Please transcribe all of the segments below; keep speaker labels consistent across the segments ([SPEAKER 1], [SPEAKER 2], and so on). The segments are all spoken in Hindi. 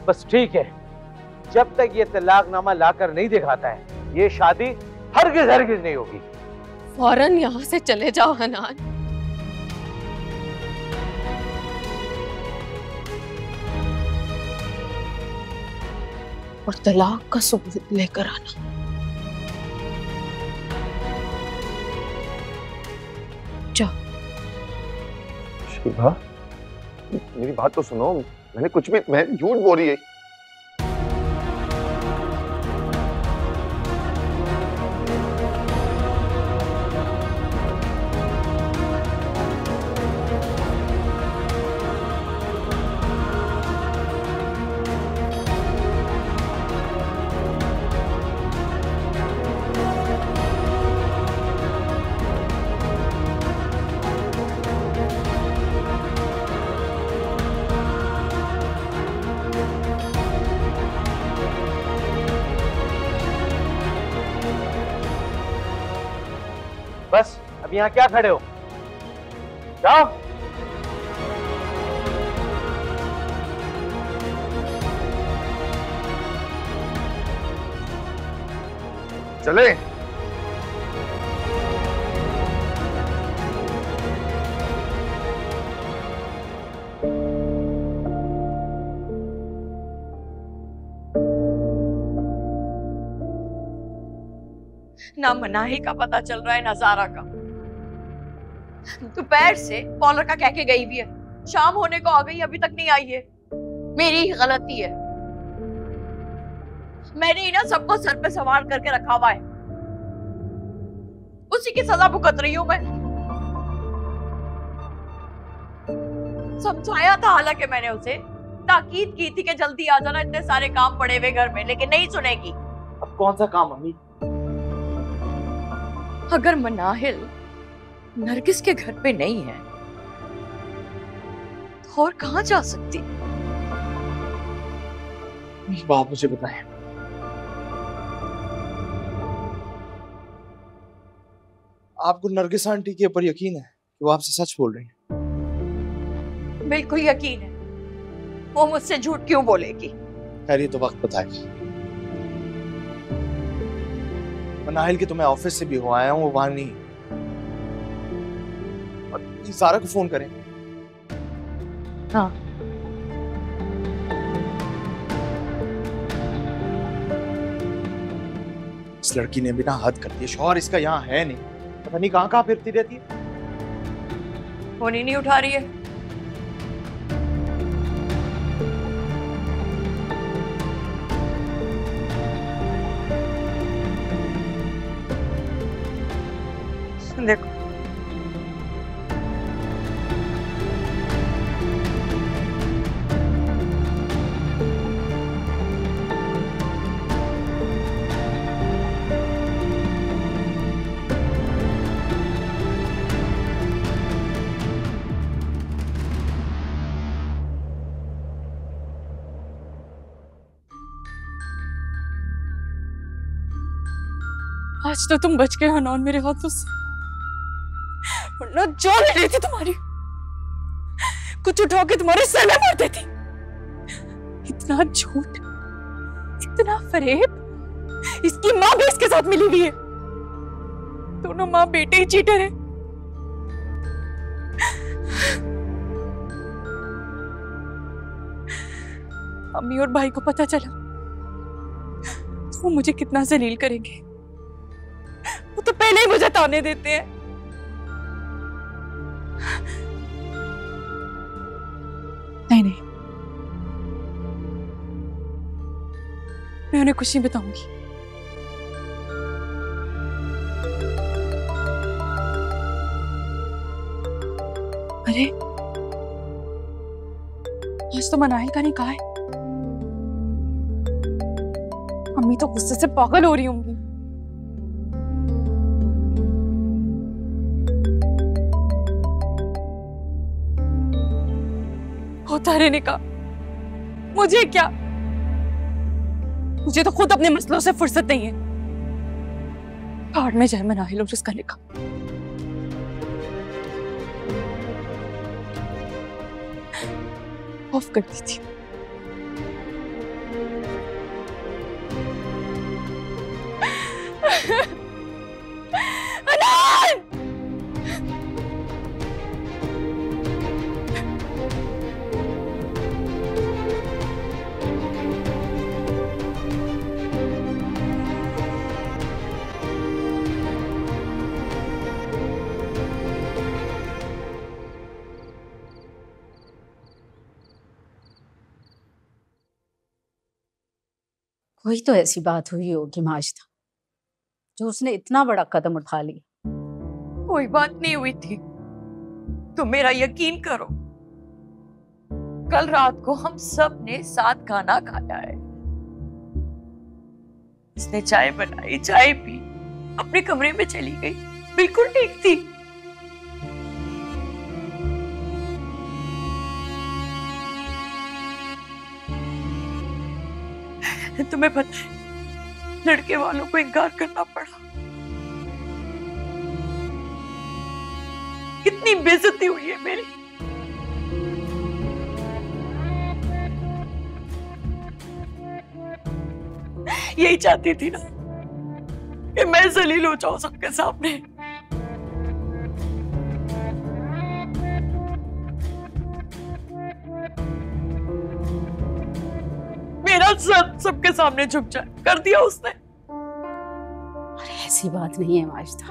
[SPEAKER 1] बस ठीक है, जब तक ये तलाकनामा लाकर नहीं दिखाता है, ये शादी हरगिज हरगिज नहीं होगी।
[SPEAKER 2] फौरन यहाँ से चले जाओ हनान। और तलाक का सबूत लेकर आना। जाओ।
[SPEAKER 3] शिभा, मेरी बात तो सुनो, मैंने कुछ भी, मैं झूठ बोल रही है।
[SPEAKER 1] बस अब यहाँ क्या खड़े हो, जाओ।
[SPEAKER 3] चले।
[SPEAKER 4] ना मनाहिल का पता चल रहा है ना ज़ारा का। दोपहर से कॉलर का कह के गई भी है, शाम होने को आ गई, अभी तक नहीं आई है। मेरी ही गलती है, मैंने ही ना सबको सर पे सवार करके रखा हुआ है, उसी की सजा भुगत रही हूं मैं। समझाया था हालांकि मैंने उसे, ताकीद की थी कि जल्दी आ जाना, इतने सारे काम पड़े हुए घर में, लेकिन नहीं सुनेगी।
[SPEAKER 1] अब कौन सा काम मम्मी?
[SPEAKER 4] अगर मनाहिल नरगिस के घर पे नहीं है तो और कहां जा सकती?
[SPEAKER 1] बात मुझे बताएं। आपको नरगिस आंटी के ऊपर यकीन है कि वो आपसे सच बोल रही हैं?
[SPEAKER 4] बिल्कुल यकीन है, वो मुझसे झूठ क्यों बोलेगी?
[SPEAKER 1] खैर, ये तो वक्त बताएगा। मनाहिल के तो मैं ऑफिस से भी हो आया हूँ, वो वहां नहीं। और ज़ारा को फोन करें।
[SPEAKER 4] हाँ।
[SPEAKER 1] इस लड़की ने भी ना हद कर दी, शौहर इसका यहाँ है नहीं, पता नहीं कहाँ कहाँ फिरती रहती है।
[SPEAKER 4] फोन ही नहीं उठा रही है। देखो,
[SPEAKER 2] आज तो तुम बच गए हनान मेरे हाथों से, वरना जान ले रही थी तुम्हारी, कुछ उठा के तुम्हारे सर में मार देती। इतना झूठ, इतना फरेब, इसकी माँ भी इसके साथ मिली हुई है। दोनों माँ बेटे ही चीटर हैं। अम्मी और भाई को पता चला तो वो मुझे कितना जलील करेंगे। वो तो पहले ही मुझे ताने देते हैं। नहीं नहीं, मैं उन्हें कुछ नहीं बताऊंगी। अरे आज तो मनाहिल का नहीं कहा है। अम्मी तो गुस्से से पागल हो रही होंगी। होता रहने का, मुझे क्या, मुझे तो खुद अपने मसलों से फुर्सत नहीं है। भाड़ में जाए मनाहिल और उसका निकाह। ऑफ कर दी थी, अनान!
[SPEAKER 5] कोई तो ऐसी बात हुई होगी माजिदा जो उसने इतना बड़ा कदम उठा लिया।
[SPEAKER 4] कोई बात नहीं हुई थी, तुम मेरा यकीन करो। कल रात को हम सब ने साथ खाना खाया है। उसने चाय बनाई, चाय पी, अपने कमरे में चली गई, बिल्कुल ठीक थी। तुम्हें पता है, लड़के वालों को इनकार करना पड़ा। कितनी बेइज्जती हुई है मेरी। यही चाहती थी ना कि मैं जलील हो जाऊं सबके सामने। मेरा सर सबके सामने झुक जाए, कर दिया उसने।
[SPEAKER 5] अरे ऐसी बात नहीं है माजिदा,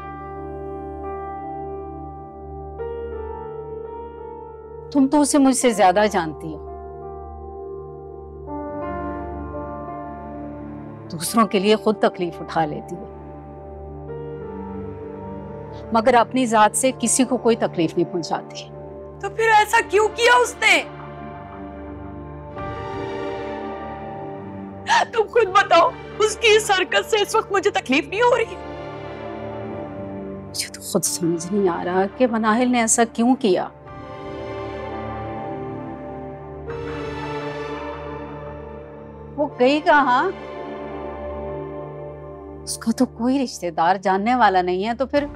[SPEAKER 5] तुम तो उसे मुझसे ज्यादा जानती हो। दूसरों के लिए खुद तकलीफ उठा लेती है, मगर अपनी जात से किसी को कोई तकलीफ नहीं पहुंचाती।
[SPEAKER 4] तो फिर ऐसा क्यों किया उसने? तुम खुद बताओ, उसकी इस हरकत से इस वक्त मुझे तकलीफ नहीं हो रही?
[SPEAKER 5] मुझे तो खुद समझ नहीं आ रहा कि मनाहिल ने ऐसा क्यों किया। वो गई कहाँ? उसका तो कोई रिश्तेदार जानने वाला नहीं है, तो फिर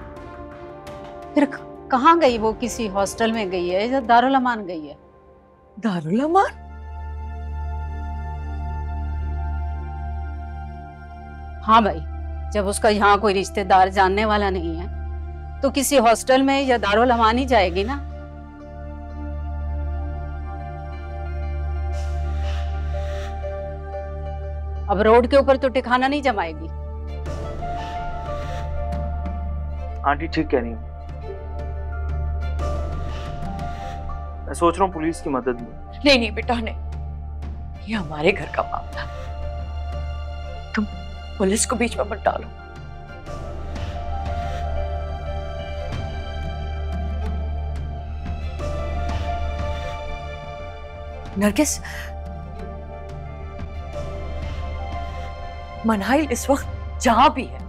[SPEAKER 5] कहाँ गई वो? किसी हॉस्टल में गई है या दारुल अमान गई है?
[SPEAKER 4] दारुल अमान?
[SPEAKER 5] हाँ भाई, जब उसका यहाँ कोई रिश्तेदार जानने वाला नहीं है तो किसी हॉस्टल में या दारुल अमान ही जाएगी ना। अब रोड के ऊपर तो ठिकाना नहीं जमाएगी।
[SPEAKER 6] आंटी ठीक कह रही हूँ, मैं सोच रहा हूँ पुलिस की मदद लूं।
[SPEAKER 4] नहीं नहीं बेटा, नहीं, ये हमारे घर का मामला, तुम पुलिस को बीच में मत डालो। नरगिस, मनाहिल इस वक्त जहां भी है,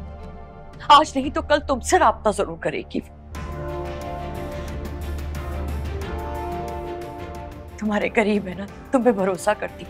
[SPEAKER 4] आज नहीं तो कल तुमसे राब्ता जरूर करेगी। तुम्हारे करीब है ना, तुम पे भरोसा करती।